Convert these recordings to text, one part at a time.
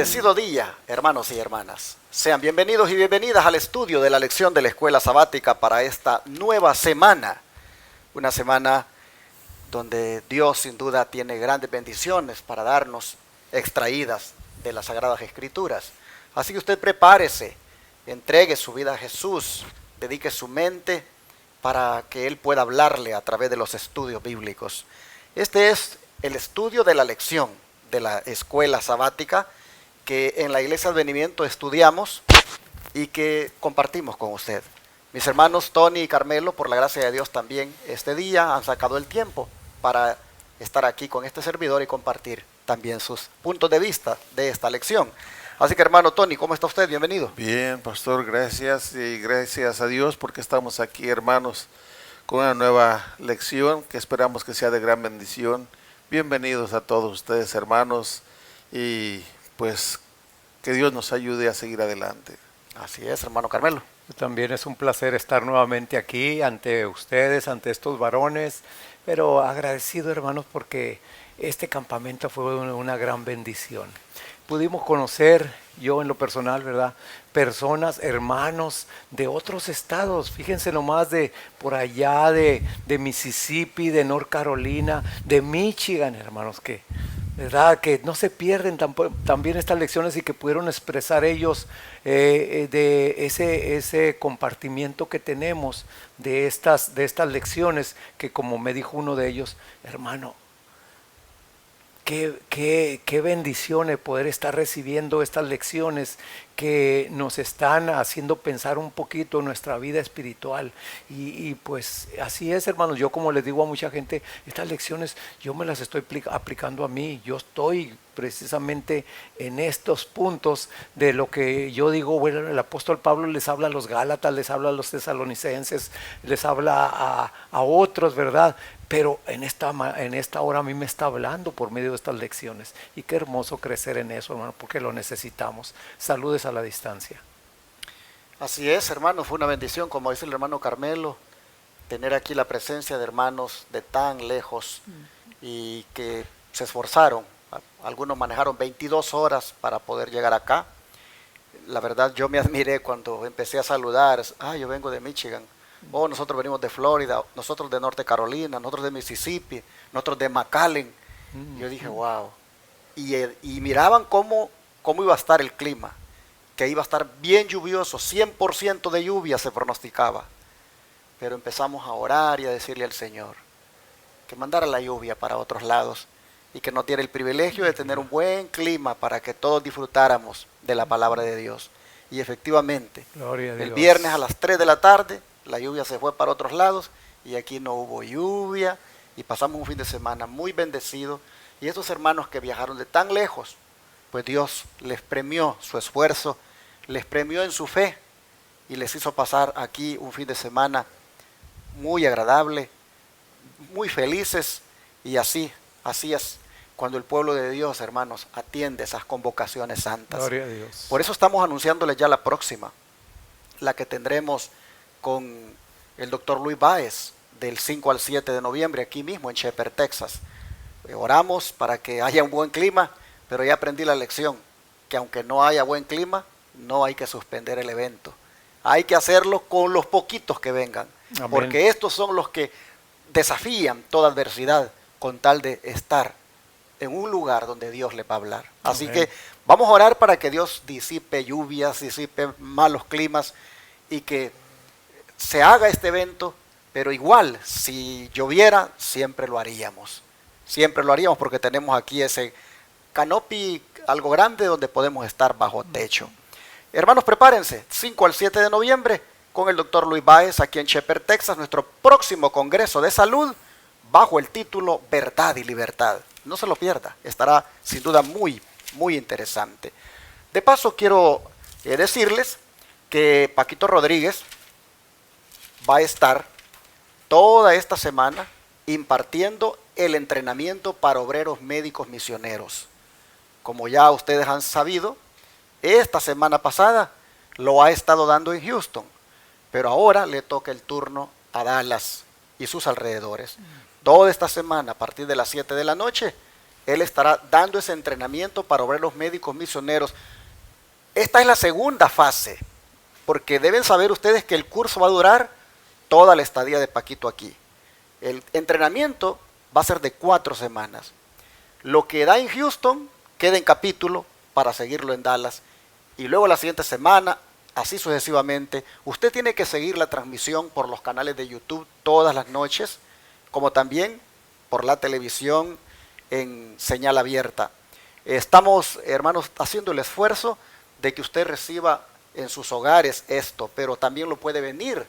Bendecido día, hermanos y hermanas. Sean bienvenidos y bienvenidas al estudio de la lección de la Escuela Sabática para esta nueva semana. Una semana donde Dios sin duda tiene grandes bendiciones para darnos, extraídas de las Sagradas Escrituras. Así que usted prepárese, entregue su vida a Jesús, dedique su mente para que Él pueda hablarle a través de los estudios bíblicos. Este es el estudio de la lección de la Escuela Sabática que en la Iglesia Advenimiento estudiamos y que compartimos con usted. Mis hermanos Tony y Carmelo, por la gracia de Dios también, este día han sacado el tiempo para estar aquí con este servidor y compartir también sus puntos de vista de esta lección. Así que hermano Tony, ¿cómo está usted? Bienvenido. Bien, pastor, gracias y gracias a Dios porque estamos aquí, hermanos, con una nueva lección que esperamos que sea de gran bendición. Bienvenidos a todos ustedes, hermanos, y pues que Dios nos ayude a seguir adelante. Así es, hermano Carmelo. También es un placer estar nuevamente aquí ante ustedes, ante estos varones, pero agradecido, hermanos, porque este campamento fue una gran bendición. Pudimos conocer, yo en lo personal, ¿verdad?, personas, hermanos de otros estados. Fíjense nomás de por allá de Mississippi, de North Carolina, de Michigan, hermanos, que ¿verdad?, que no se pierden también estas lecciones y que pudieron expresar ellos de ese compartimiento que tenemos de estas lecciones, que como me dijo uno de ellos, hermano, qué bendición el poder estar recibiendo estas lecciones que nos están haciendo pensar un poquito en nuestra vida espiritual. Y pues así es, hermanos. Yo, como les digo a mucha gente, estas lecciones yo me las estoy aplicando a mí. Yo estoy precisamente en estos puntos de lo que yo digo. Bueno, el apóstol Pablo les habla a los Gálatas, les habla a los tesalonicenses, les habla a otros, ¿verdad? Pero en esta hora a mí me está hablando por medio de estas lecciones. Y qué hermoso crecer en eso, hermano, porque lo necesitamos. Saludes a la distancia. Así es, hermano, fue una bendición, como dice el hermano Carmelo, tener aquí la presencia de hermanos de tan lejos y que se esforzaron. Algunos manejaron 22 horas para poder llegar acá. La verdad, yo me admiré cuando empecé a saludar. Yo vengo de Michigan. Nosotros venimos de Florida, nosotros de Norte Carolina, nosotros de Mississippi, nosotros de McAllen. Yo dije, wow. Y miraban cómo iba a estar el clima, que iba a estar bien lluvioso, 100% de lluvia se pronosticaba. Pero empezamos a orar y a decirle al Señor que mandara la lluvia para otros lados y que nos diera el privilegio de tener un buen clima para que todos disfrutáramos de la palabra de Dios. Y efectivamente, el viernes a las 3 de la tarde, la lluvia se fue para otros lados y aquí no hubo lluvia y pasamos un fin de semana muy bendecido. Y estos hermanos que viajaron de tan lejos, pues Dios les premió su esfuerzo, les premió en su fe y les hizo pasar aquí un fin de semana muy agradable, muy felices. Y así es cuando el pueblo de Dios, hermanos, atiende esas convocaciones santas. Gloria a Dios. Por eso estamos anunciándoles ya la próxima, la que tendremos con el doctor Luis Báez del 5 al 7 de noviembre aquí mismo en Shepherd, Texas. Oramos para que haya un buen clima, pero ya aprendí la lección, que aunque no haya buen clima, no hay que suspender el evento. Hay que hacerlo con los poquitos que vengan. Amén. Porque estos son los que desafían toda adversidad con tal de estar en un lugar donde Dios les va a hablar. Así Amén. Que vamos a orar para que Dios disipe lluvias, disipe malos climas y que se haga este evento, pero igual, si lloviera, siempre lo haríamos. Siempre lo haríamos porque tenemos aquí ese canopy algo grande donde podemos estar bajo techo. Hermanos, prepárense, 5 al 7 de noviembre con el doctor Luis Báez aquí en Shepherd, Texas, nuestro próximo congreso de salud bajo el título Verdad y Libertad. No se lo pierda, estará sin duda muy, muy interesante. De paso, quiero decirles que Paquito Rodríguez va a estar toda esta semana impartiendo el entrenamiento para obreros médicos misioneros. Como ya ustedes han sabido, esta semana pasada lo ha estado dando en Houston, pero ahora le toca el turno a Dallas y sus alrededores. Toda esta semana, a partir de las 7 de la noche, Él estará dando ese entrenamiento para obreros médicos misioneros. Esta es la segunda fase, porque deben saber ustedes que el curso va a durar toda la estadía de Paquito aquí. El entrenamiento va a ser de 4 semanas. Lo que da en Houston queda en capítulo para seguirlo en Dallas. Y luego la siguiente semana, así sucesivamente. Usted tiene que seguir la transmisión por los canales de YouTube todas las noches, como también por la televisión en señal abierta. Estamos, hermanos, haciendo el esfuerzo de que usted reciba en sus hogares esto, pero también lo puede venir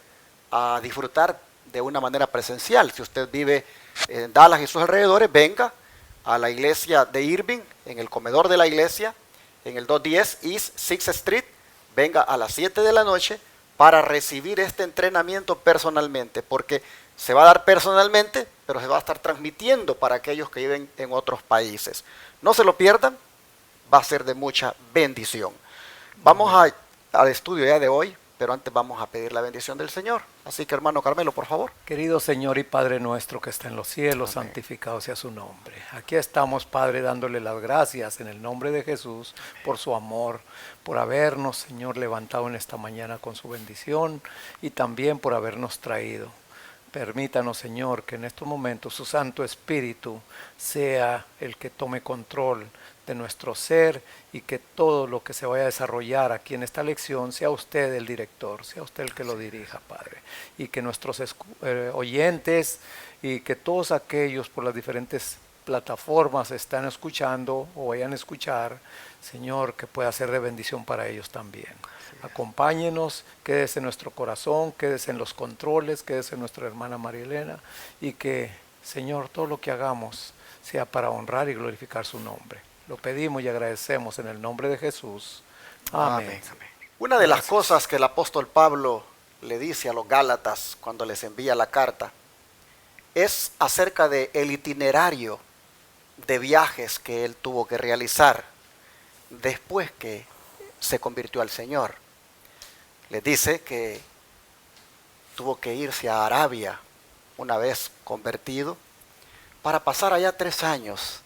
a disfrutar de una manera presencial. Si usted vive en Dallas y sus alrededores, venga a la iglesia de Irving, en el comedor de la iglesia, en el 210 East 6th Street, venga a las 7 de la noche para recibir este entrenamiento personalmente, porque se va a dar personalmente, pero se va a estar transmitiendo para aquellos que viven en otros países. No se lo pierdan, va a ser de mucha bendición. Vamos al estudio ya de hoy, pero antes vamos a pedir la bendición del Señor. Así que, hermano Carmelo, por favor. Querido Señor y Padre nuestro que está en los cielos, Amén. santificado sea su nombre. Aquí estamos, Padre, dándole las gracias en el nombre de Jesús por su amor, por habernos, Señor, levantado en esta mañana con su bendición y también por habernos traído. Permítanos, Señor, que en estos momentos su Santo Espíritu sea el que tome control de nuestro ser y que todo lo que se vaya a desarrollar aquí en esta lección sea usted el director, sea usted el que lo dirija, Padre. Y que nuestros oyentes y que todos aquellos por las diferentes plataformas están escuchando o vayan a escuchar, Señor, que pueda ser de bendición para ellos también. Acompáñenos, quédese en nuestro corazón, quédese en los controles, quédese en nuestra hermana María Elena y que, Señor, todo lo que hagamos sea para honrar y glorificar su nombre. Lo pedimos y agradecemos en el nombre de Jesús. Amén. Amén. Una de las cosas que el apóstol Pablo le dice a los Gálatas cuando les envía la carta es acerca del itinerario de viajes que él tuvo que realizar después que se convirtió al Señor. Les dice que tuvo que irse a Arabia una vez convertido para pasar allá 3 años.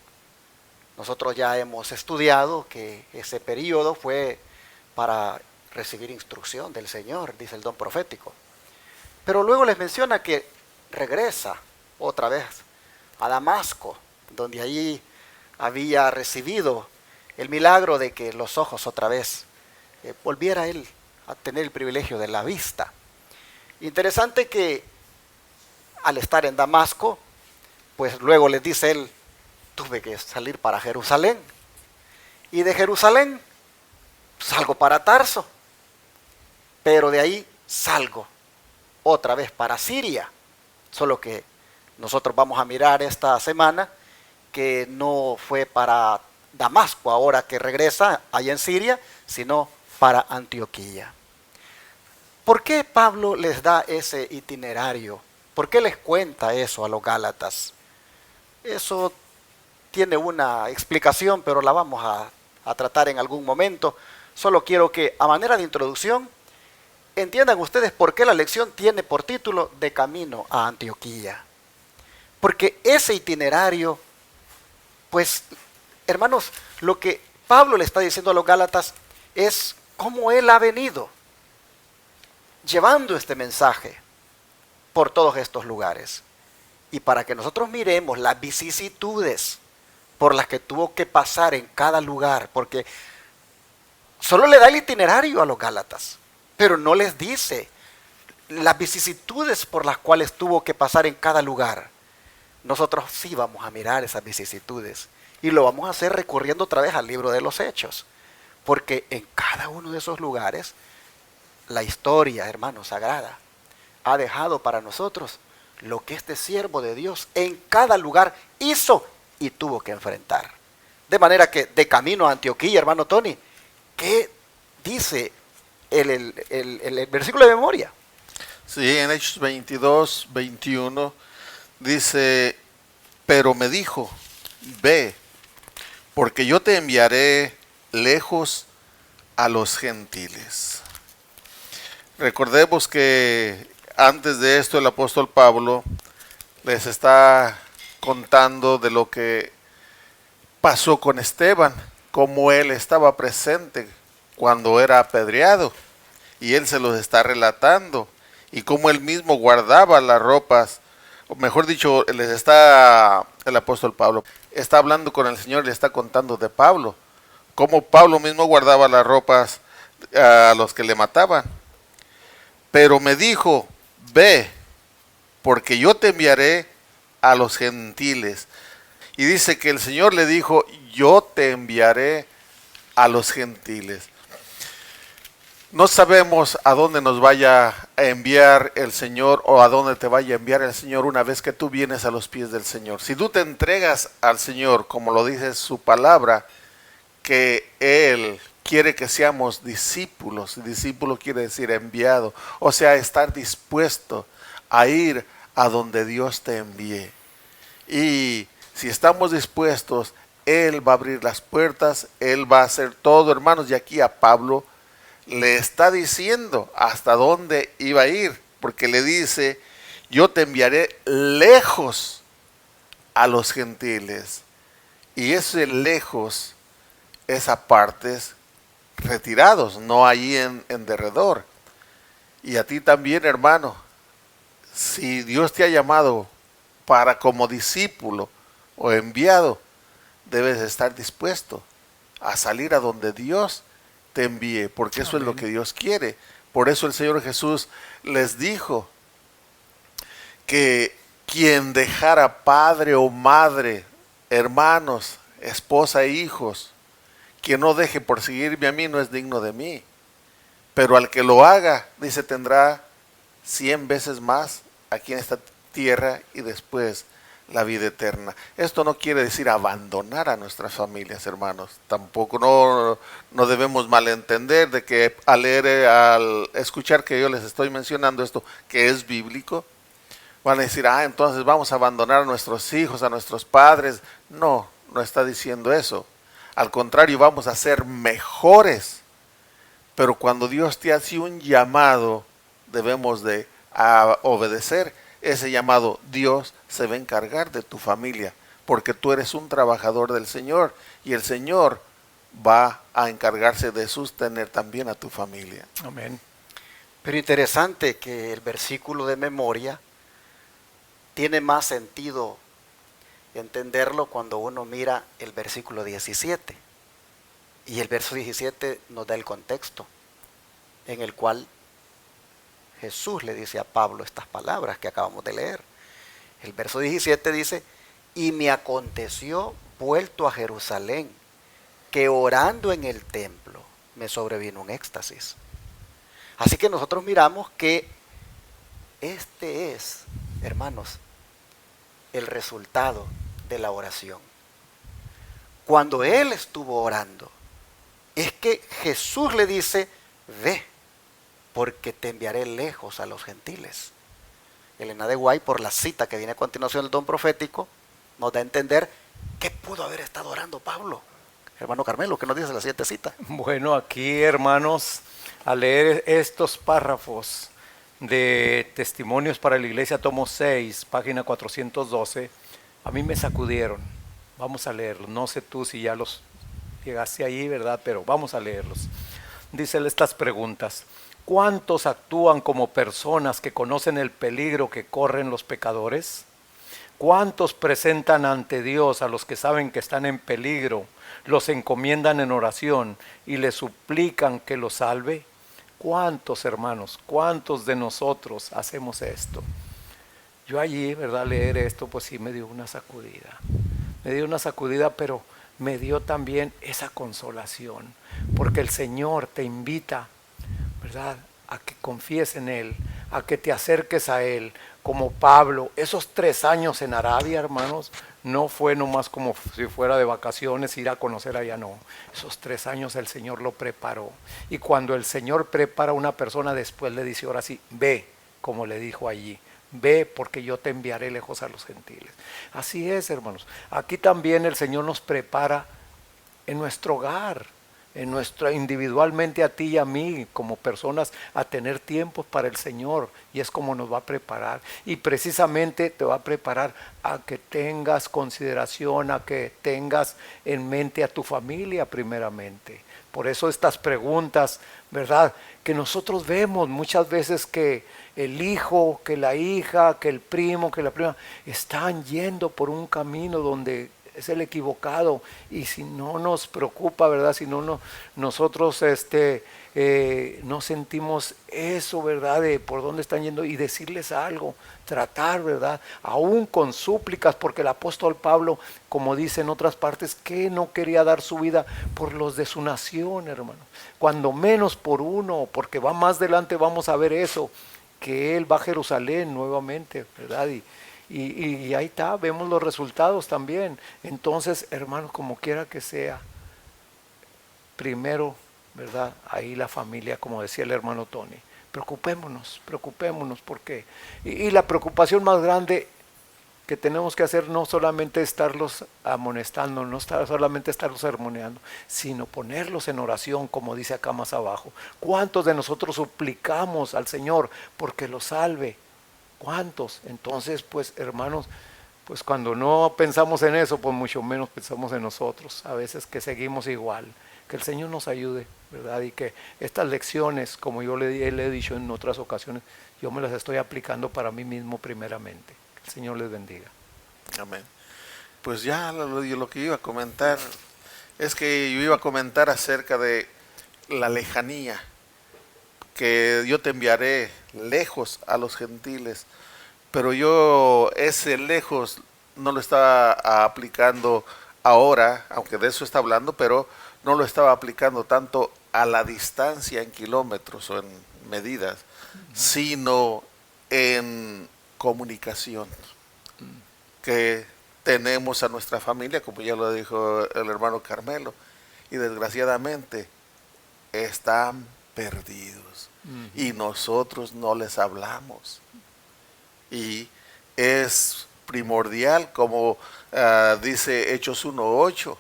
Nosotros ya hemos estudiado que ese periodo fue para recibir instrucción del Señor, dice el don profético. Pero luego les menciona que regresa otra vez a Damasco, donde allí había recibido el milagro de que los ojos otra vez volviera él a tener el privilegio de la vista. Interesante que al estar en Damasco, pues luego les dice él, tuve que salir para Jerusalén. Y de Jerusalén salgo para Tarso. Pero de ahí salgo otra vez para Siria. Solo que nosotros vamos a mirar esta semana que no fue para Damasco ahora que regresa allá en Siria, sino para Antioquía. ¿Por qué Pablo les da ese itinerario? ¿Por qué les cuenta eso a los Gálatas? Eso tiene una explicación, pero la vamos a tratar en algún momento. Solo quiero que, a manera de introducción, entiendan ustedes por qué la lección tiene por título De camino a Antioquía. Porque ese itinerario, pues, hermanos, lo que Pablo le está diciendo a los Gálatas es cómo él ha venido llevando este mensaje por todos estos lugares. Y para que nosotros miremos las vicisitudes por las que tuvo que pasar en cada lugar, porque solo le da el itinerario a los Gálatas, pero no les dice las vicisitudes por las cuales tuvo que pasar en cada lugar. Nosotros sí vamos a mirar esas vicisitudes y lo vamos a hacer recurriendo otra vez al libro de los Hechos, porque en cada uno de esos lugares la historia, hermano, sagrada ha dejado para nosotros lo que este siervo de Dios en cada lugar hizo y tuvo que enfrentar. De manera que de camino a Antioquía, hermano Tony, ¿qué dice el versículo de memoria? Sí, en Hechos 22, 21 dice, pero me dijo, ve, porque yo te enviaré lejos a los gentiles. Recordemos que antes de esto el apóstol Pablo les está contando de lo que pasó con Esteban, como él estaba presente cuando era apedreado, y él se los está relatando, y cómo él mismo guardaba las ropas, o mejor dicho, el apóstol Pablo está hablando con el Señor y le está contando de Pablo, cómo Pablo mismo guardaba las ropas a los que le mataban. Pero me dijo, ve, porque yo te enviaré a los gentiles. Y dice que el Señor le dijo, yo te enviaré a los gentiles. No sabemos a dónde nos vaya a enviar el Señor o a dónde te vaya a enviar el Señor una vez que tú vienes a los pies del Señor. Si tú te entregas al Señor, como lo dice su palabra, que Él quiere que seamos discípulos. Discípulo quiere decir enviado. O sea, estar dispuesto a ir a donde Dios te envíe. Y si estamos dispuestos, Él va a abrir las puertas, Él va a hacer todo, hermanos. Y aquí a Pablo le está diciendo hasta dónde iba a ir, porque le dice, yo te enviaré lejos a los gentiles. Y ese lejos es a partes retirados, no allí en derredor. Y a ti también, hermano, si Dios te ha llamado para como discípulo o enviado, debes estar dispuesto a salir a donde Dios te envíe, porque eso es lo que Dios quiere. Por eso el Señor Jesús les dijo que quien dejara padre o madre, hermanos, esposa e hijos, quien no deje por seguirme a mí no es digno de mí. Pero al que lo haga, dice, tendrá 100 veces más aquí en esta tierra y después la vida eterna. Esto no quiere decir abandonar a nuestras familias, hermanos. Tampoco no debemos malentender de que al escuchar que yo les estoy mencionando esto, que es bíblico, van a decir, entonces vamos a abandonar a nuestros hijos, a nuestros padres. No está diciendo eso. Al contrario, vamos a ser mejores. Pero cuando Dios te hace un llamado, debemos de obedecer ese llamado. Dios se va a encargar de tu familia, porque tú eres un trabajador del Señor, y el Señor va a encargarse de sostener también a tu familia. Amén. Pero interesante que el versículo de memoria tiene más sentido entenderlo cuando uno mira el versículo 17. Y el verso 17 nos da el contexto en el cual Jesús le dice a Pablo estas palabras que acabamos de leer. El verso 17 dice, y me aconteció vuelto a Jerusalén, que orando en el templo me sobrevino un éxtasis. Así que nosotros miramos que este es, hermanos, el resultado de la oración. Cuando él estuvo orando, es que Jesús le dice, ve, porque te enviaré lejos a los gentiles. Elena de Guay, por la cita que viene a continuación del don profético, nos da a entender qué pudo haber estado orando Pablo. Hermano Carmelo, ¿qué nos dice la siguiente cita? Bueno, aquí, hermanos, al leer estos párrafos de Testimonios para la Iglesia, tomo 6, página 412, a mí me sacudieron. Vamos a leerlos. No sé tú si ya los llegaste ahí, ¿verdad? Pero vamos a leerlos. Dicen estas preguntas. ¿Cuántos actúan como personas que conocen el peligro que corren los pecadores? ¿Cuántos presentan ante Dios a los que saben que están en peligro, los encomiendan en oración y les suplican que los salve? ¿Cuántos, hermanos, cuántos de nosotros hacemos esto? Yo allí, ¿verdad? Leer esto, pues sí me dio una sacudida. Me dio una sacudida, pero me dio también esa consolación, porque el Señor te invita, ¿verdad?, a que confíes en Él, a que te acerques a Él, como Pablo. Esos 3 años en Arabia, hermanos, no fue nomás como si fuera de vacaciones, ir a conocer allá, no. Esos 3 años el Señor lo preparó. Y cuando el Señor prepara a una persona, después le dice, ahora sí, ve, como le dijo allí. Ve, porque yo te enviaré lejos a los gentiles. Así es, hermanos. Aquí también el Señor nos prepara en nuestro hogar. en nuestra, individualmente a ti y a mí como personas, a tener tiempos para el Señor, y es como nos va a preparar, y precisamente te va a preparar a que tengas consideración, a que tengas en mente a tu familia primeramente. Por eso estas preguntas, ¿verdad? Que nosotros vemos muchas veces que el hijo, que la hija, que el primo, que la prima, están yendo por un camino donde es el equivocado, y si no nos preocupa, ¿verdad? Si no, nosotros no sentimos eso, ¿verdad? De por dónde están yendo, y decirles algo, tratar, ¿verdad? Aún con súplicas, porque el apóstol Pablo, como dice en otras partes, que no quería dar su vida por los de su nación, hermano. Cuando menos por uno, porque va más adelante, vamos a ver eso, que él va a Jerusalén nuevamente, ¿verdad? Y ahí está, vemos los resultados también. Entonces, hermanos, como quiera que sea, primero, ¿verdad? Ahí la familia, como decía el hermano Tony. Preocupémonos, porque... Y la preocupación más grande que tenemos que hacer no solamente estarlos amonestando, no solamente estarlos sermoneando, sino ponerlos en oración, como dice acá más abajo. ¿Cuántos de nosotros suplicamos al Señor porque los salve? ¿Cuántos? Entonces, pues, hermanos, pues cuando no pensamos en eso, pues mucho menos pensamos en nosotros. A veces que seguimos igual. Que el Señor nos ayude, ¿verdad? Y que estas lecciones, como yo le he dicho en otras ocasiones, yo me las estoy aplicando para mí mismo primeramente. Que el Señor les bendiga. Amén. Pues ya lo que iba a comentar es que yo iba a comentar acerca de la lejanía, que yo te enviaré lejos a los gentiles, pero yo ese lejos no lo estaba aplicando ahora, aunque de eso está hablando, pero no lo estaba aplicando tanto a la distancia en kilómetros o en medidas, sino en comunicación, que tenemos a nuestra familia, como ya lo dijo el hermano Carmelo, y desgraciadamente están perdidos y nosotros no les hablamos. Y es primordial, como dice Hechos 1:8,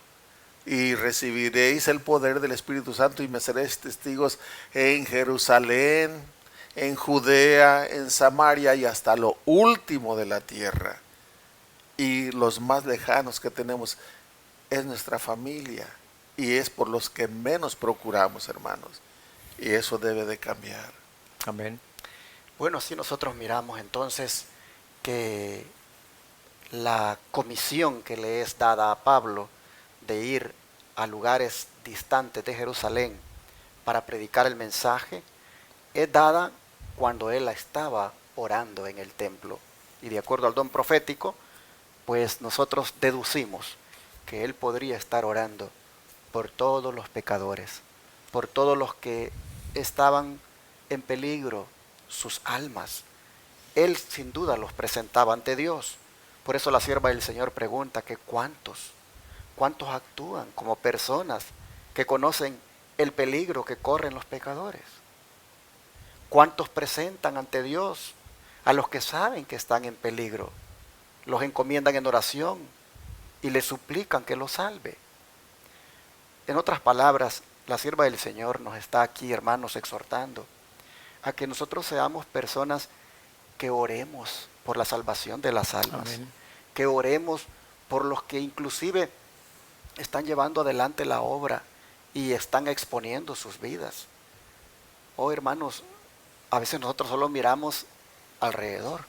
y recibiréis el poder del Espíritu Santo y me seréis testigos en Jerusalén, en Judea, en Samaria y hasta lo último de la tierra. Y los más lejanos que tenemos es nuestra familia, y es por los que menos procuramos, hermanos, y eso debe de cambiar. Amén. Bueno, así nosotros miramos entonces que la comisión que le es dada a Pablo de ir a lugares distantes de Jerusalén para predicar el mensaje es dada cuando él estaba orando en el templo. Y de acuerdo al don profético, pues nosotros deducimos que él podría estar orando por todos los pecadores, por todos los que estaban en peligro, sus almas. Él sin duda los presentaba ante Dios. Por eso la sierva del Señor pregunta que cuántos actúan como personas que conocen el peligro que corren los pecadores. ¿Cuántos presentan ante Dios a los que saben que están en peligro? Los encomiendan en oración y le suplican que los salve. En otras palabras, la sierva del Señor nos está aquí, hermanos, exhortando a que nosotros seamos personas que oremos por la salvación de las almas. Amén. Que oremos por los que inclusive están llevando adelante la obra y están exponiendo sus vidas. Oh, hermanos, a veces nosotros solo miramos alrededor,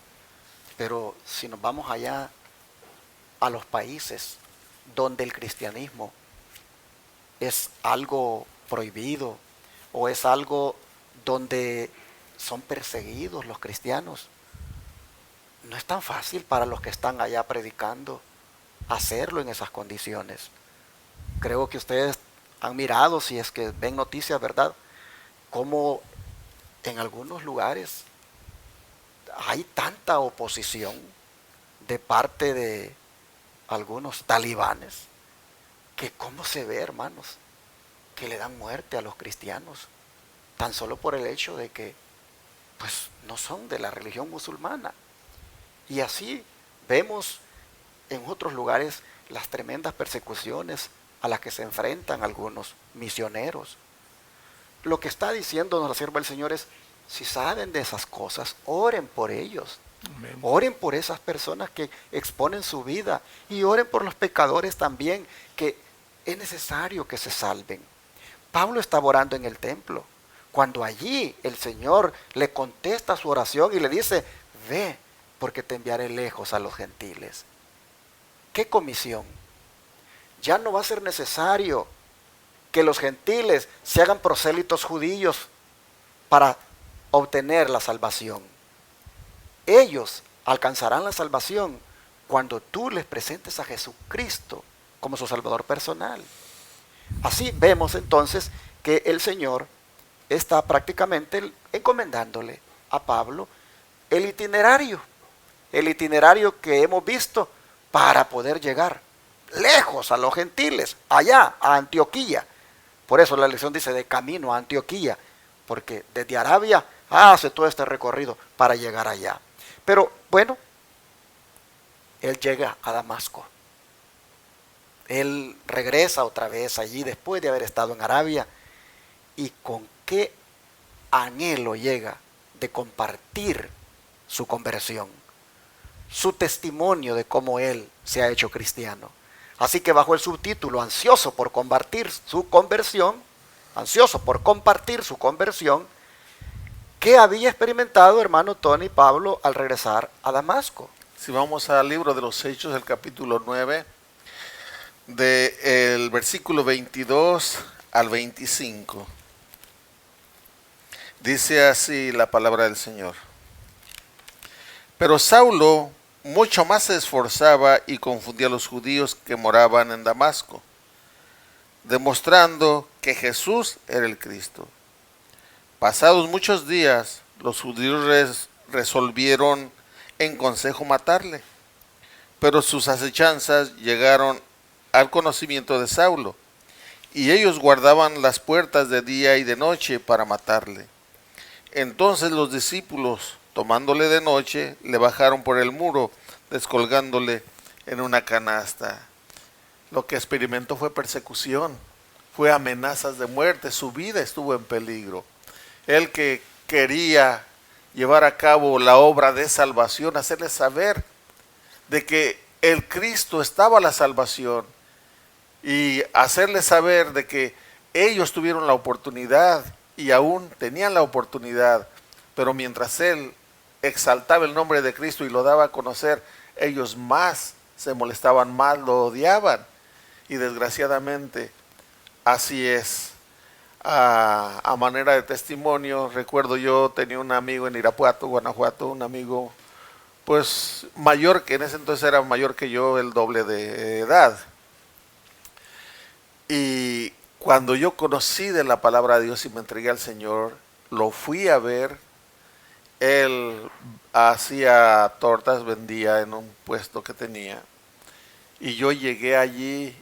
pero si nos vamos allá a los países donde el cristianismo es algo prohibido o es algo donde son perseguidos los cristianos, no es tan fácil para los que están allá predicando hacerlo en esas condiciones. Creo que ustedes han mirado, si es que ven noticias, ¿verdad?, cómo en algunos lugares hay tanta oposición de parte de algunos talibanes, que cómo se ve, hermanos, que le dan muerte a los cristianos, tan solo por el hecho de que pues no son de la religión musulmana. Y así vemos en otros lugares las tremendas persecuciones a las que se enfrentan algunos misioneros. Lo que está diciéndonos la sierva del Señor es, si saben de esas cosas, oren por ellos. Amén. Oren por esas personas que exponen su vida y oren por los pecadores también, que es necesario que se salven. Pablo estaba orando en el templo, cuando allí el Señor le contesta su oración y le dice, ve, porque te enviaré lejos a los gentiles. ¿Qué comisión? Ya no va a ser necesario que los gentiles se hagan prosélitos judíos para obtener la salvación. Ellos alcanzarán la salvación cuando tú les presentes a Jesucristo como su Salvador personal. Así vemos entonces que el Señor está prácticamente encomendándole a Pablo el itinerario que hemos visto para poder llegar lejos a los gentiles, allá a Antioquía. Por eso la lección dice de camino a Antioquía, porque desde Arabia hace todo este recorrido para llegar allá. Pero bueno, él llega a Damasco. Él regresa otra vez allí después de haber estado en Arabia. Y con qué anhelo llega de compartir su conversión, su testimonio de cómo él se ha hecho cristiano. Así que bajo el subtítulo ansioso por compartir su conversión, ¿qué había experimentado hermano Tony Pablo al regresar a Damasco? Si vamos al libro de los Hechos, el capítulo 9, del versículo 22 al 25. Dice así la palabra del Señor. Pero Saulo mucho más se esforzaba y confundía a los judíos que moraban en Damasco, demostrando que Jesús era el Cristo. Pasados muchos días, los judíos resolvieron en consejo matarle, pero sus acechanzas llegaron al conocimiento de Saulo, y ellos guardaban las puertas de día y de noche para matarle. Entonces los discípulos, tomándole de noche, le bajaron por el muro, descolgándole en una canasta. Lo que experimentó fue persecución, fue amenazas de muerte, su vida estuvo en peligro. Él que quería llevar a cabo la obra de salvación, hacerles saber de que el Cristo estaba la salvación y hacerles saber de que ellos tuvieron la oportunidad y aún tenían la oportunidad, pero mientras él exaltaba el nombre de Cristo y lo daba a conocer, ellos más se molestaban, más lo odiaban. Y desgraciadamente así es. A manera de testimonio, recuerdo yo tenía un amigo en Irapuato, Guanajuato, un amigo pues mayor, que en ese entonces era mayor que yo, el doble de edad. Y cuando yo conocí de la palabra de Dios y me entregué al Señor, lo fui a ver. Él hacía tortas, vendía en un puesto que tenía. Y yo llegué allí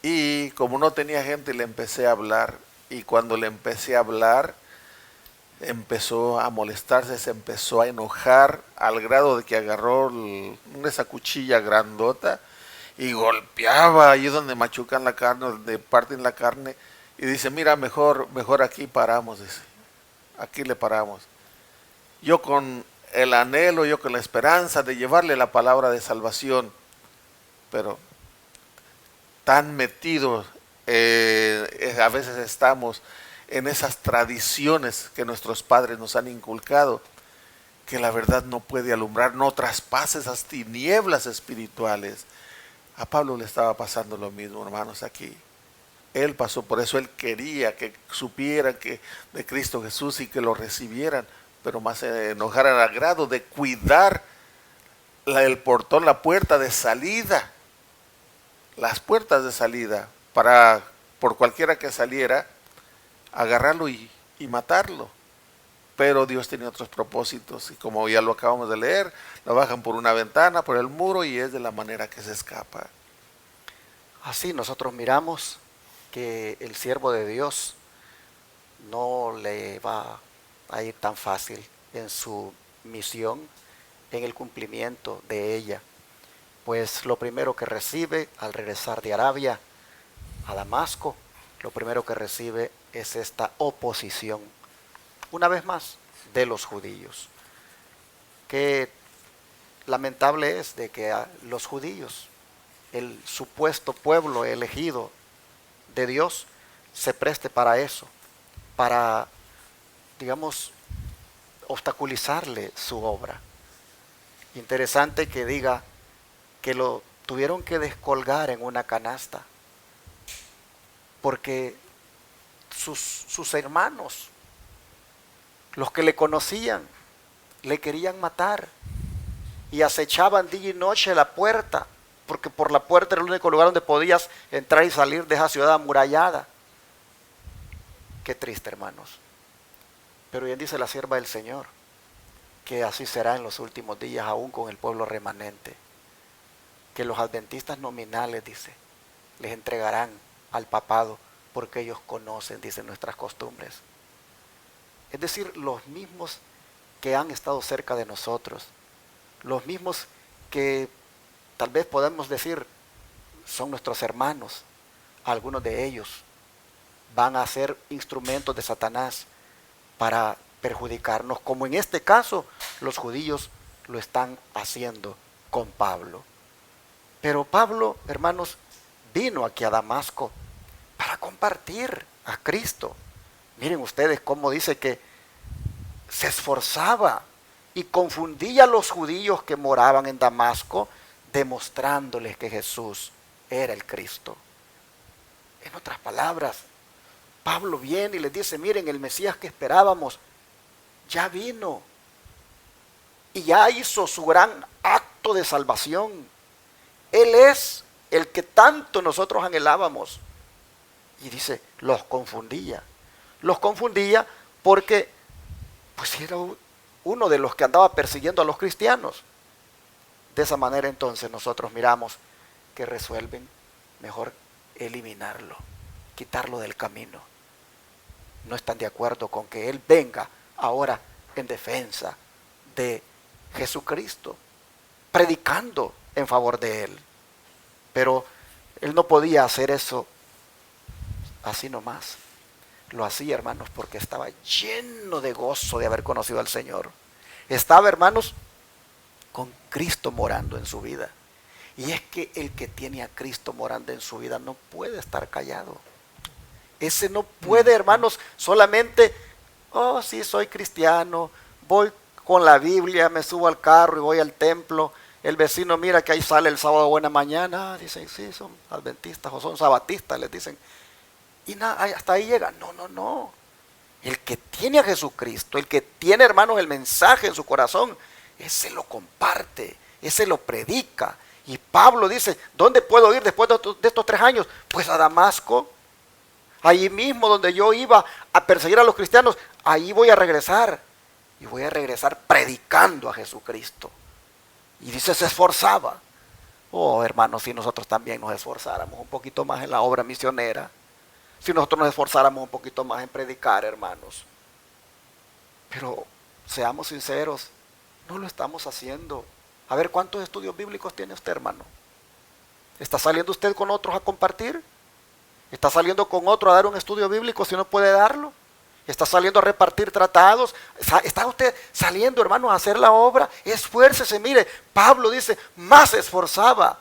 y como no tenía gente, le empecé a hablar. Y cuando le empecé a hablar, empezó a molestarse, se empezó a enojar al grado de que agarró esa cuchilla grandota y golpeaba allí donde machucan la carne, donde parten la carne. Y dice, mira, mejor aquí paramos, dice. Aquí le paramos. Yo con el anhelo, yo con la esperanza de llevarle la palabra de salvación, pero tan metidos a veces estamos en esas tradiciones que nuestros padres nos han inculcado, que la verdad no puede alumbrar, no traspasa esas tinieblas espirituales. A Pablo le estaba pasando lo mismo, hermanos, aquí. Él pasó por eso, él quería que supieran que de Cristo Jesús y que lo recibieran, pero más se enojaran al grado de cuidar el portón, la puerta de salida, las puertas de salida, para por cualquiera que saliera, agarrarlo y matarlo. Pero Dios tenía otros propósitos y como ya lo acabamos de leer, lo bajan por una ventana, por el muro y es de la manera que se escapa. Así nosotros miramos que el siervo de Dios no le va a ir tan fácil en su misión, en el cumplimiento de ella. Pues lo primero que recibe al regresar de Arabia a Damasco, lo primero que recibe es esta oposición, una vez más, de los judíos. Qué lamentable es de que a los judíos, el supuesto pueblo elegido de Dios, se preste para eso, para, digamos, obstaculizarle su obra. Interesante que diga que lo tuvieron que descolgar en una canasta, porque sus hermanos, los que le conocían, le querían matar y acechaban día y noche la puerta, porque por la puerta era el único lugar donde podías entrar y salir de esa ciudad amurallada. Qué triste, hermanos. Pero bien dice la sierva del Señor, que así será en los últimos días, aún con el pueblo remanente, que los adventistas nominales, dice, les entregarán al papado, porque ellos conocen, dicen, nuestras costumbres. Es decir, los mismos que han estado cerca de nosotros, los mismos que tal vez podemos decir son nuestros hermanos, algunos de ellos van a ser instrumentos de Satanás para perjudicarnos, como en este caso los judíos lo están haciendo con Pablo. Pero Pablo, hermanos, vino aquí a Damasco para compartir a Cristo. Miren ustedes cómo dice que se esforzaba y confundía a los judíos que moraban en Damasco, demostrándoles que Jesús era el Cristo. En otras palabras, Pablo viene y les dice, miren, el Mesías que esperábamos ya vino y ya hizo su gran acto de salvación. Él es el que tanto nosotros anhelábamos. Y dice, los confundía porque pues era uno de los que andaba persiguiendo a los cristianos. De esa manera entonces nosotros miramos que resuelven mejor eliminarlo, quitarlo del camino. No están de acuerdo con que Él venga ahora en defensa de Jesucristo, predicando en favor de Él. Pero Él no podía hacer eso así nomás. Lo hacía, hermanos, porque estaba lleno de gozo de haber conocido al Señor. Estaba, hermanos, con Cristo morando en su vida. Y es que el que tiene a Cristo morando en su vida no puede estar callado. Ese no puede, hermanos, solamente, oh, sí, soy cristiano, voy con la Biblia, me subo al carro y voy al templo. El vecino mira que ahí sale el sábado buena mañana. Dicen, sí, son adventistas o son sabatistas, les dicen. Y nada, hasta ahí llega. No. El que tiene a Jesucristo, el que tiene, hermanos, el mensaje en su corazón, ese lo comparte, ese lo predica. Y Pablo dice, ¿dónde puedo ir después de estos 3 años? Pues a Damasco. Allí mismo donde yo iba a perseguir a los cristianos, ahí voy a regresar. Y voy a regresar predicando a Jesucristo. Y dice, se esforzaba. Oh, hermanos, si nosotros también nos esforzáramos un poquito más en la obra misionera, si nosotros nos esforzáramos un poquito más en predicar, hermanos. Pero seamos sinceros, no lo estamos haciendo. A ver, ¿cuántos estudios bíblicos tiene usted, hermano? ¿Está saliendo usted con otros a compartir? ¿Está saliendo con otro a dar un estudio bíblico si no puede darlo? ¿Está saliendo a repartir tratados? ¿Está usted saliendo, hermano, a hacer la obra? Esfuércese. Mire, Pablo dice, más se esforzaba.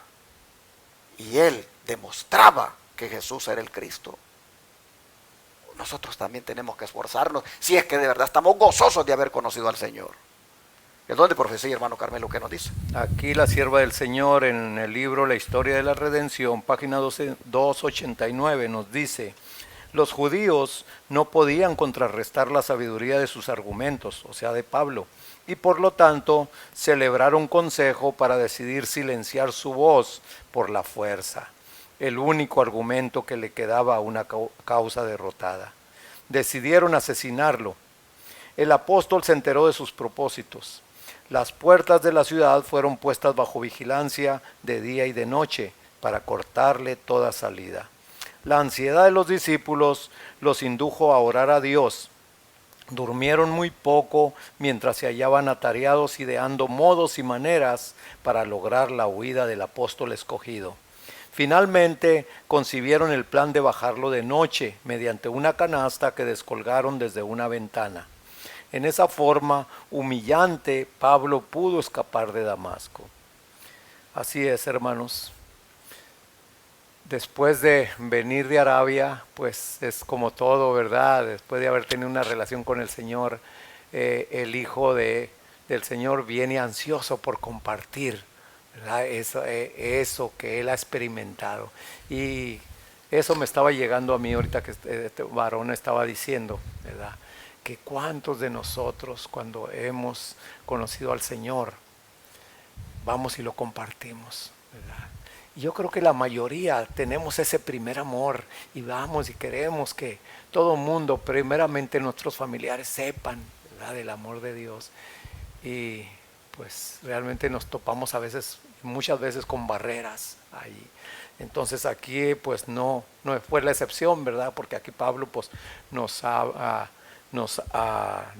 Y él demostraba que Jesús era el Cristo. Nosotros también tenemos que esforzarnos si es que de verdad estamos gozosos de haber conocido al Señor. ¿Es donde profecía, hermano Carmelo, qué nos dice? Aquí la sierva del Señor en el libro La Historia de la Redención, página 289, nos dice: los judíos no podían contrarrestar la sabiduría de sus argumentos, o sea, de Pablo, y por lo tanto celebraron consejo para decidir silenciar su voz por la fuerza, el único argumento que le quedaba a una causa derrotada. Decidieron asesinarlo. El apóstol se enteró de sus propósitos. Las puertas de la ciudad fueron puestas bajo vigilancia de día y de noche para cortarle toda salida. La ansiedad de los discípulos los indujo a orar a Dios. Durmieron muy poco mientras se hallaban atareados ideando modos y maneras para lograr la huida del apóstol escogido. Finalmente concibieron el plan de bajarlo de noche mediante una canasta que descolgaron desde una ventana. En esa forma humillante, Pablo pudo escapar de Damasco. Así es, hermanos. Después de venir de Arabia, pues es como todo, ¿verdad? Después de haber tenido una relación con el Señor, el Hijo del Señor viene ansioso por compartir, ¿verdad? Eso que Él ha experimentado. Y eso me estaba llegando a mí ahorita que este varón estaba diciendo, ¿verdad? Que cuántos de nosotros cuando hemos conocido al Señor, vamos y lo compartimos, ¿verdad? Y yo creo que la mayoría tenemos ese primer amor y vamos y queremos que todo el mundo, primeramente nuestros familiares, sepan, ¿verdad?, del amor de Dios. Y pues realmente nos topamos a veces, muchas veces con barreras ahí. Entonces aquí pues no fue la excepción, ¿verdad? Porque aquí Pablo pues nos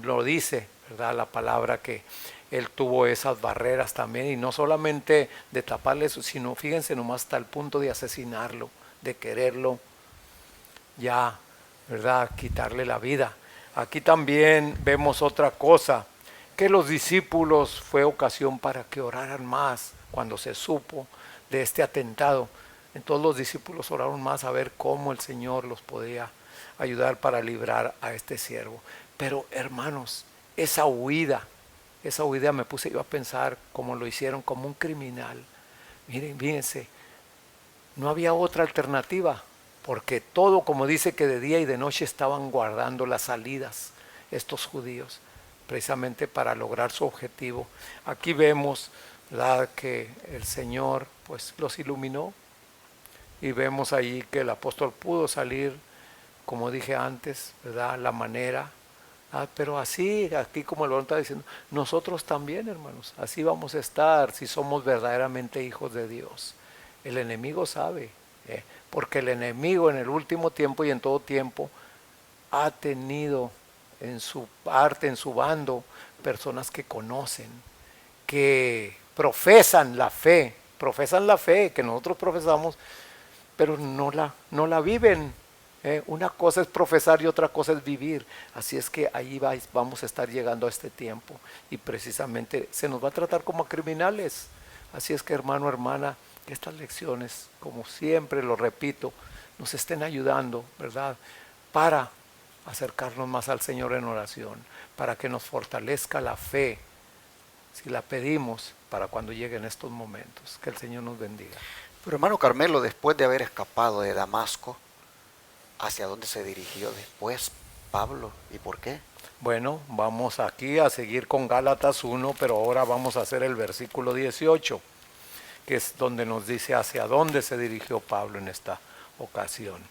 lo dice, ¿verdad? La palabra que él tuvo esas barreras también, y no solamente de taparle eso, sino fíjense nomás hasta el punto de asesinarlo, de quererlo ya, ¿verdad?, quitarle la vida. Aquí también vemos otra cosa, que los discípulos fue ocasión para que oraran más cuando se supo de este atentado. Entonces los discípulos oraron más a ver cómo el Señor los podía ayudar para librar a este siervo. Pero hermanos, esa huida me puse yo a pensar cómo lo hicieron, como un criminal. Miren, fíjense, no había otra alternativa, porque todo, como dice, que de día y de noche estaban guardando las salidas estos judíos, precisamente para lograr su objetivo. Aquí vemos, ¿verdad?, que el Señor pues los iluminó, y vemos ahí que el apóstol pudo salir, como dije antes, ¿verdad?, la manera. Pero así, aquí como el varón está diciendo, nosotros también, hermanos, así vamos a estar si somos verdaderamente hijos de Dios. El enemigo sabe, porque el enemigo en el último tiempo y en todo tiempo ha tenido en su parte, en su bando, personas que conocen, que profesan la fe que nosotros profesamos, pero no la viven. Una cosa es profesar y otra cosa es vivir. Así es que ahí vamos a estar llegando a este tiempo, y precisamente se nos va a tratar como a criminales. Así es que, hermano, hermana, que estas lecciones, como siempre lo repito, nos estén ayudando, ¿verdad?, para acercarnos más al Señor en oración, para que nos fortalezca la fe, si la pedimos, para cuando lleguen estos momentos. Que el Señor nos bendiga. Pero hermano Carmelo, después de haber escapado de Damasco, ¿hacia dónde se dirigió después Pablo y por qué? Bueno, vamos aquí a seguir con Gálatas 1, pero ahora vamos a hacer el versículo 18, que es donde nos dice hacia dónde se dirigió Pablo en esta ocasión.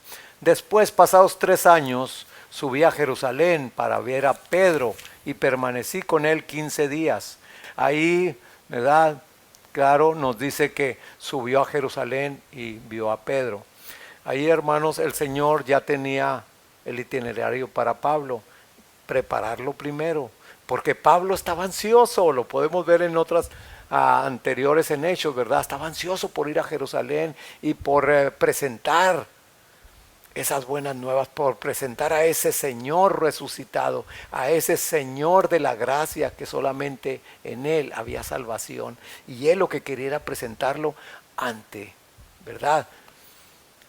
Después, pasados 3 años, subí a Jerusalén para ver a Pedro y permanecí con él 15 días. Ahí, ¿verdad?, claro, nos dice que subió a Jerusalén y vio a Pedro. Ahí, hermanos, el Señor ya tenía el itinerario para Pablo, prepararlo primero, porque Pablo estaba ansioso, lo podemos ver en otras anteriores en Hechos, ¿verdad? Estaba ansioso por ir a Jerusalén y por presentar esas buenas nuevas, por presentar a ese Señor resucitado, a ese Señor de la gracia, que solamente en Él había salvación, y Él lo que quería era presentarlo ante, ¿verdad?,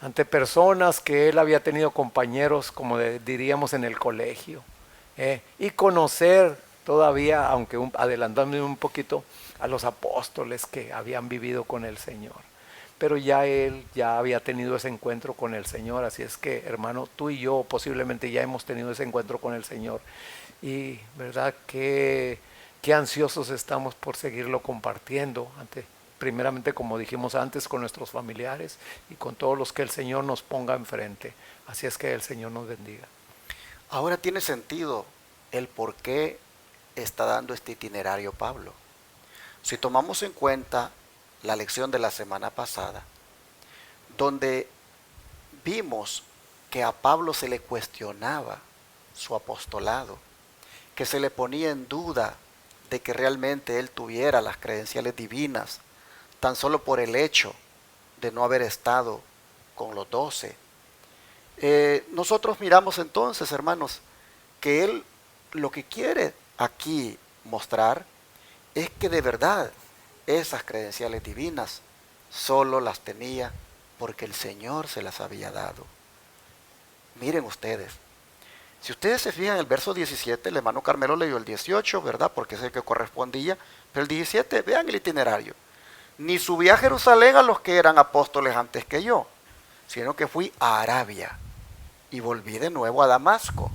ante personas que él había tenido compañeros, como diríamos, en el colegio, y conocer todavía, aunque adelantándome un poquito, a los apóstoles que habían vivido con el Señor. Pero ya él ya había tenido ese encuentro con el Señor, así es que, hermano, tú y yo posiblemente ya hemos tenido ese encuentro con el Señor, y verdad que qué ansiosos estamos por seguirlo compartiendo primeramente, como dijimos antes, con nuestros familiares y con todos los que el Señor nos ponga enfrente. Así es que el Señor nos bendiga. Ahora tiene sentido el por qué está dando este itinerario Pablo. Si tomamos en cuenta la lección de la semana pasada, donde vimos que a Pablo se le cuestionaba su apostolado, que se le ponía en duda de que realmente él tuviera las credenciales divinas, tan solo por el hecho de no haber estado con los 12. Nosotros miramos entonces, hermanos, que él lo que quiere aquí mostrar es que de verdad esas credenciales divinas solo las tenía porque el Señor se las había dado. Miren ustedes, si ustedes se fijan en el verso 17, el hermano Carmelo leyó el 18, ¿verdad? Porque es el que correspondía, pero el 17, vean el itinerario. Ni subí a Jerusalén a los que eran apóstoles antes que yo, sino que fui a Arabia y volví de nuevo a Damasco.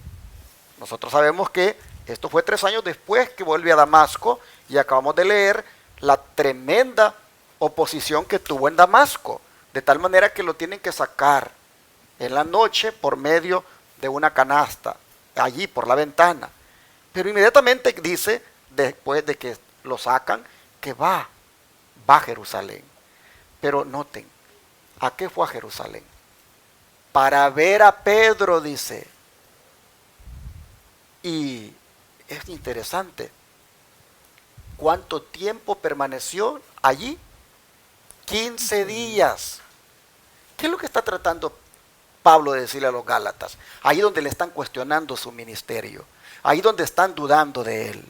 Nosotros sabemos que esto fue 3 años después que volví a Damasco y acabamos de leer la tremenda oposición que tuvo en Damasco, de tal manera que lo tienen que sacar en la noche por medio de una canasta, allí por la ventana. Pero inmediatamente dice, después de que lo sacan, que va a Jerusalén. Pero noten, ¿a qué fue a Jerusalén? Para ver a Pedro, dice. Y es interesante, ¿cuánto tiempo permaneció allí? 15 días. ¿Qué es lo que está tratando Pablo de decirle a los Gálatas? Ahí donde le están cuestionando su ministerio, ahí donde están dudando de él.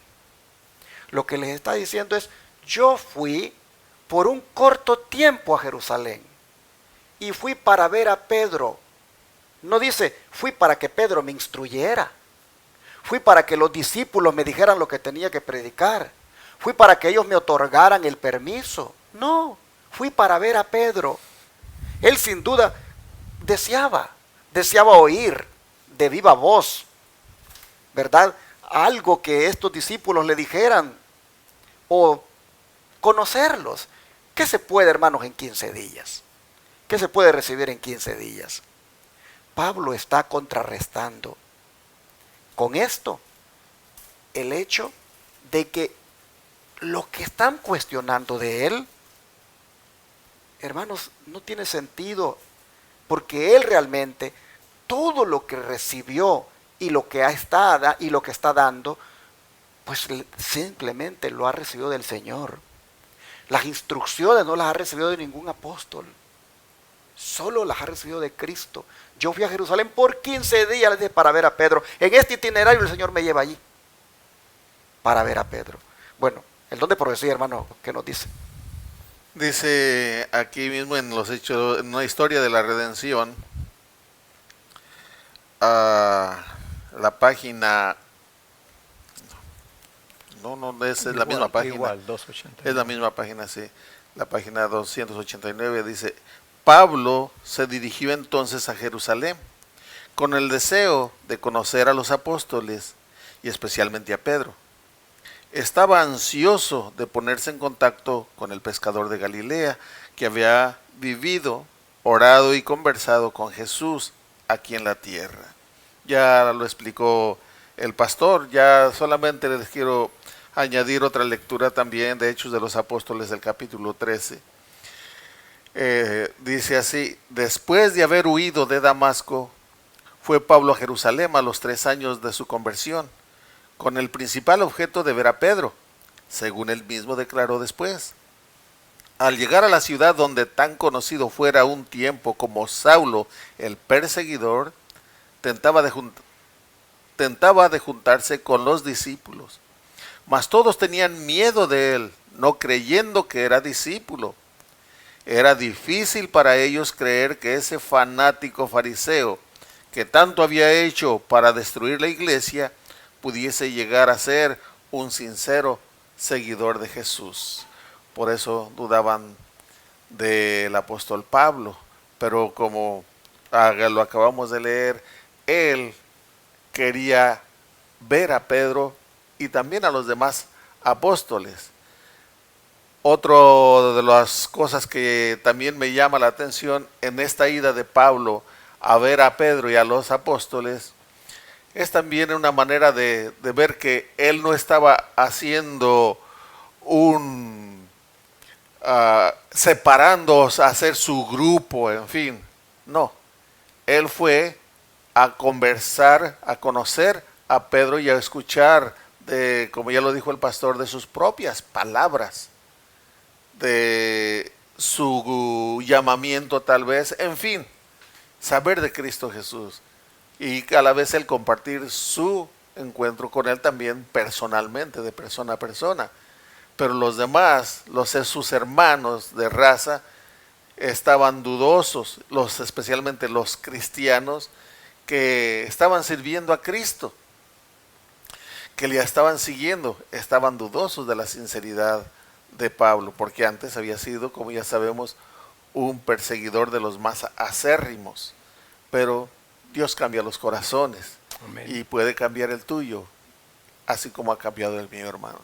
Lo que les está diciendo es, yo fui por un corto tiempo a Jerusalén y fui para ver a Pedro. No dice, fui para que Pedro me instruyera. Fui para que los discípulos me dijeran lo que tenía que predicar. Fui para que ellos me otorgaran el permiso. No, fui para ver a Pedro. Él sin duda deseaba oír de viva voz, ¿verdad? Algo que estos discípulos le dijeran o conocerlos. ¿Qué se puede, hermanos, en 15 días? ¿Qué se puede recibir en 15 días? Pablo está contrarrestando con esto el hecho de que lo que están cuestionando de él, hermanos, no tiene sentido, porque él realmente todo lo que recibió y lo que está dando, pues simplemente lo ha recibido del Señor. Las instrucciones no las ha recibido de ningún apóstol, solo las ha recibido de Cristo. Yo fui a Jerusalén por 15 días, les dije, para ver a Pedro. En este itinerario el Señor me lleva allí para ver a Pedro. Bueno, el don de profecía, hermano, ¿qué nos dice? Dice aquí mismo en los hechos, en una historia de la redención, la página, no es la misma página. Igual, 289. Es la misma página, sí. La página 289 dice, Pablo se dirigió entonces a Jerusalén con el deseo de conocer a los apóstoles y especialmente a Pedro. Estaba ansioso de ponerse en contacto con el pescador de Galilea que había vivido, orado y conversado con Jesús aquí en la tierra. Ya lo explicó el pastor, ya solamente les quiero añadir otra lectura también de Hechos de los Apóstoles del capítulo 13. Dice así, después de haber huido de Damasco, fue Pablo a Jerusalén a los 3 años de su conversión, con el principal objeto de ver a Pedro, según él mismo declaró después. Al llegar a la ciudad donde tan conocido fuera un tiempo como Saulo el perseguidor, tentaba de juntarse con los discípulos, mas todos tenían miedo de él, no creyendo que era discípulo. Era difícil para ellos creer que ese fanático fariseo, que tanto había hecho para destruir la iglesia, pudiese llegar a ser un sincero seguidor de Jesús. Por eso dudaban del apóstol Pablo, pero como lo acabamos de leer, él quería ver a Pedro y también a los demás apóstoles. Otro de las cosas que también me llama la atención en esta ida de Pablo a ver a Pedro y a los apóstoles es también una manera de ver que él no estaba haciendo separándolos a hacer su grupo, en fin. No, él fue a conversar, a conocer a Pedro y a escuchar, como ya lo dijo el pastor, de sus propias palabras, de su llamamiento tal vez, en fin, saber de Cristo Jesús y a la vez el compartir su encuentro con Él también personalmente, de persona a persona. Pero los demás, sus hermanos de raza, estaban dudosos, especialmente los cristianos que estaban sirviendo a Cristo, que le estaban siguiendo, estaban dudosos de la sinceridad de Pablo, porque antes había sido, como ya sabemos, un perseguidor de los más acérrimos. Pero Dios cambia los corazones. Amén. Y puede cambiar el tuyo, así como ha cambiado el mío, hermano.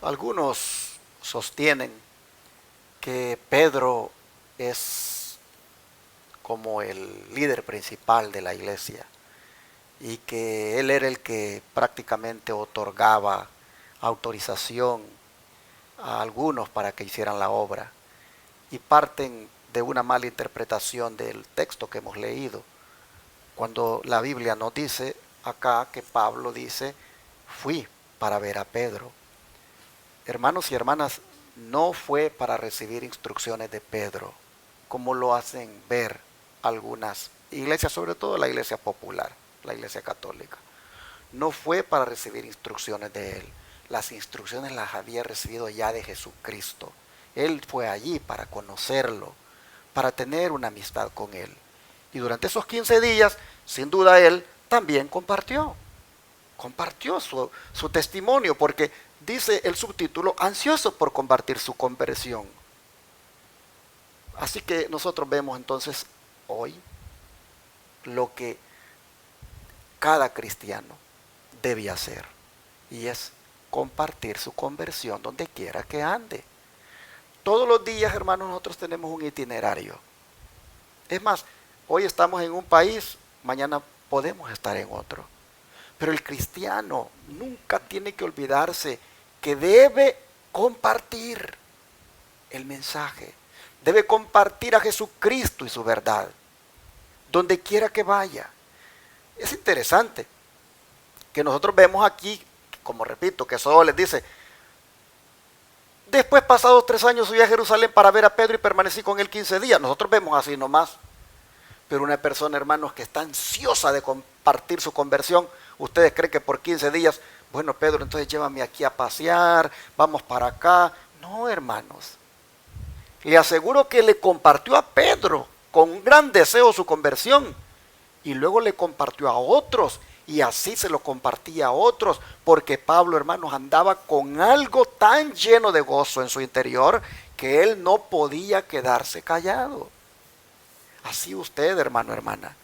Algunos sostienen que Pedro es como el líder principal de la iglesia y que él era el que prácticamente otorgaba autorización a algunos para que hicieran la obra, y parten de una mala interpretación del texto que hemos leído, cuando la Biblia nos dice acá que Pablo dice: fui para ver a Pedro. Hermanos y hermanas, no fue para recibir instrucciones de Pedro, como lo hacen ver algunas iglesias, sobre todo la iglesia popular, la iglesia católica. No fue para recibir instrucciones de él. Las instrucciones las había recibido ya de Jesucristo. Él fue allí para conocerlo, para tener una amistad con él. Y durante esos 15 días, sin duda, él también compartió su testimonio, porque dice el subtítulo: ansioso por compartir su conversión. Así que nosotros vemos entonces hoy lo que cada cristiano debe hacer, y es compartir su conversión donde quiera que ande. Todos los días, hermanos, nosotros tenemos un itinerario. Es más, hoy estamos en un país, mañana podemos estar en otro. Pero el cristiano nunca tiene que olvidarse que debe compartir el mensaje, debe compartir a Jesucristo y su verdad, donde quiera que vaya. Es interesante que nosotros vemos aquí, como repito, que solo les dice: después, pasados 3 años, subí a Jerusalén para ver a Pedro y permanecí con él 15 días. Nosotros vemos así nomás. Pero una persona, hermanos, que está ansiosa de compartir su conversión, ¿ustedes creen que por 15 días, bueno, Pedro, entonces llévame aquí a pasear, vamos para acá? No, hermanos. Le aseguro que le compartió a Pedro con un gran deseo su conversión, y luego le compartió a otros, y así se lo compartía a otros, porque Pablo, hermanos, andaba con algo tan lleno de gozo en su interior que él no podía quedarse callado. Así usted, hermano, hermana,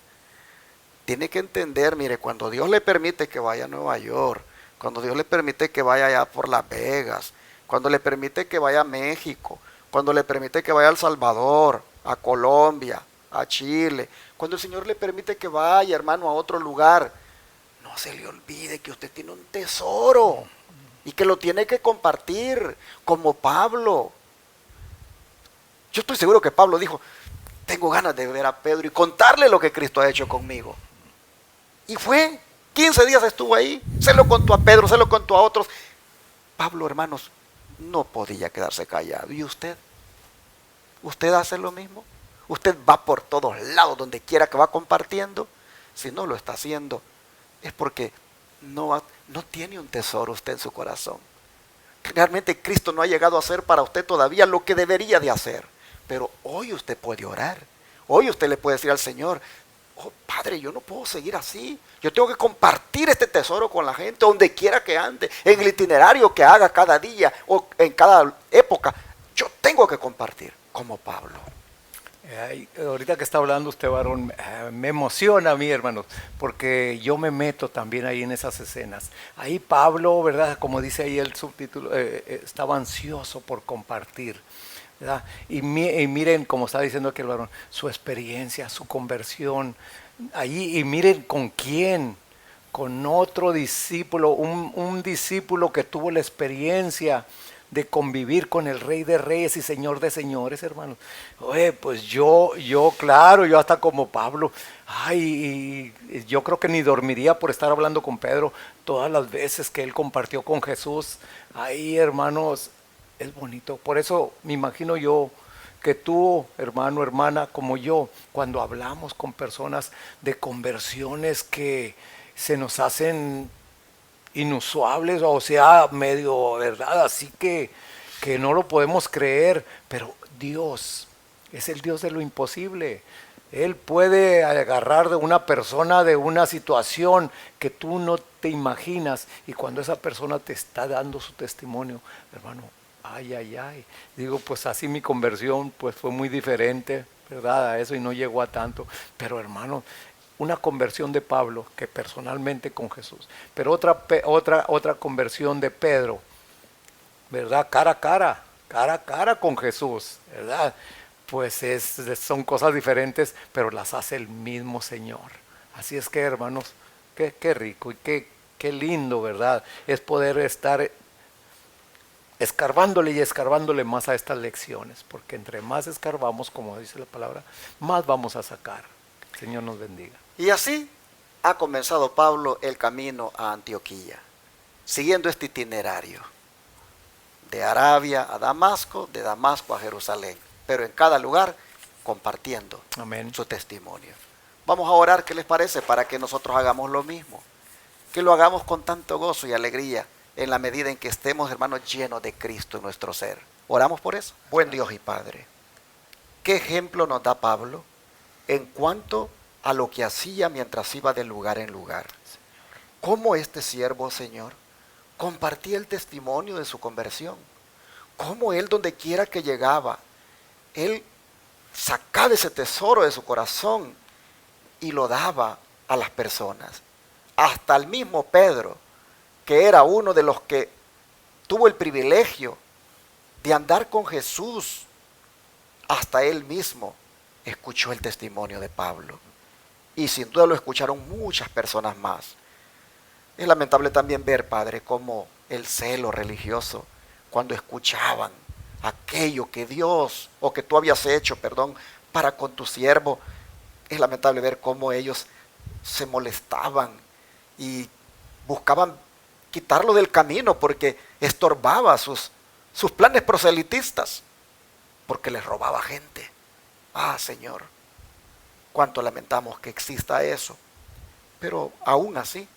tiene que entender, mire, cuando Dios le permite que vaya a Nueva York, cuando Dios le permite que vaya allá por Las Vegas, cuando le permite que vaya a México, cuando le permite que vaya a El Salvador, a Colombia, a Chile, cuando el Señor le permite que vaya, hermano, a otro lugar, no se le olvide que usted tiene un tesoro y que lo tiene que compartir, como Pablo. Yo estoy seguro que Pablo dijo: tengo ganas de ver a Pedro y contarle lo que Cristo ha hecho conmigo. Y fue, 15 días estuvo ahí, se lo contó a Pedro, se lo contó a otros. Pablo, hermanos, no podía quedarse callado. ¿Y usted? ¿Usted hace lo mismo? ¿Usted va por todos lados, donde quiera que va compartiendo? Si no lo está haciendo, es porque no tiene un tesoro usted en su corazón. Realmente Cristo no ha llegado a hacer para usted todavía lo que debería de hacer. Pero hoy usted puede orar. Hoy usted le puede decir al Señor: oh Padre, yo no puedo seguir así. Yo tengo que compartir este tesoro con la gente, donde quiera que ande, en el itinerario que haga cada día o en cada época. Yo tengo que compartir, como Pablo. Ahorita que está hablando usted, varón, me emociona a mí, hermanos, porque yo me meto también ahí en esas escenas. Ahí Pablo, ¿verdad? Como dice ahí el subtítulo, estaba ansioso por compartir, ¿verdad? Y miren, como está diciendo aquí el varón, su experiencia, su conversión, ahí, y miren con quién, con otro discípulo, un discípulo que tuvo la experiencia de convivir con el Rey de Reyes y Señor de Señores, hermanos. Oye, pues yo claro, yo hasta como Pablo, yo creo que ni dormiría por estar hablando con Pedro todas las veces que él compartió con Jesús. Ahí, hermanos, es bonito. Por eso me imagino yo que tú, hermano, hermana, como yo, cuando hablamos con personas de conversiones que se nos hacen inusuables, o sea, medio, ¿verdad? Así que no lo podemos creer, pero Dios es el Dios de lo imposible. Él puede agarrar de una persona, de una situación que tú no te imaginas, y cuando esa persona te está dando su testimonio, hermano, ay, ay, ay. Digo, pues así mi conversión pues fue muy diferente, ¿verdad? A eso, y no llegó a tanto. Pero hermano, una conversión de Pablo, que personalmente con Jesús, pero otra conversión de Pedro, ¿verdad? Cara a cara con Jesús, ¿verdad? Pues son cosas diferentes, pero las hace el mismo Señor. Así es que, hermanos, qué rico y qué lindo, ¿verdad? Es poder estar escarbándole y escarbándole más a estas lecciones, porque entre más escarbamos, como dice la palabra, más vamos a sacar. Que el Señor nos bendiga. Y así ha comenzado Pablo el camino a Antioquía, siguiendo este itinerario, de Arabia a Damasco, de Damasco a Jerusalén, pero en cada lugar compartiendo Amén. su testimonio. Vamos a orar, ¿qué les parece? Para que nosotros hagamos lo mismo, que lo hagamos con tanto gozo y alegría, en la medida en que estemos, hermanos, llenos de Cristo en nuestro ser. Oramos por eso. Buen Dios y Padre, ¿qué ejemplo nos da Pablo en cuanto a lo que hacía mientras iba de lugar en lugar? Cómo este siervo, Señor, compartía el testimonio de su conversión. Cómo él, donde quiera que llegaba, él sacaba ese tesoro de su corazón y lo daba a las personas. Hasta el mismo Pedro, que era uno de los que tuvo el privilegio de andar con Jesús, hasta él mismo escuchó el testimonio de Pablo. Y sin duda lo escucharon muchas personas más. Es lamentable también ver, Padre, cómo el celo religioso, cuando escuchaban aquello que Dios, o que tú habías hecho, perdón, para con tu siervo, es lamentable ver cómo ellos se molestaban y buscaban quitarlo del camino porque estorbaba sus planes proselitistas, porque les robaba gente. Ah, Señor, cuánto lamentamos que exista eso, pero aún así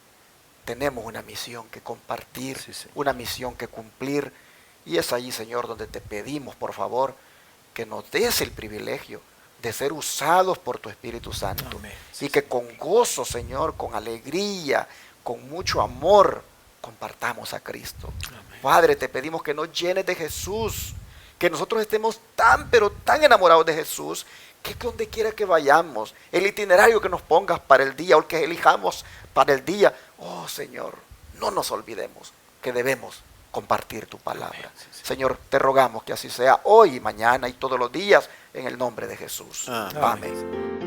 tenemos una misión que compartir, Sí, sí. una misión que cumplir, y es allí, Señor, donde te pedimos, por favor, que nos des el privilegio de ser usados por tu Espíritu Santo. Amén. Y que con gozo, Señor, con alegría, con mucho amor, compartamos a Cristo. Amén. Padre, te pedimos que nos llenes de Jesús, que nosotros estemos tan, pero tan enamorados de Jesús, que donde quiera que vayamos, el itinerario que nos pongas para el día, o el que elijamos para el día, oh Señor, no nos olvidemos que debemos compartir tu palabra. Amén. Sí, sí. Señor, te rogamos que así sea hoy y mañana y todos los días, en el nombre de Jesús. Amén. Amén.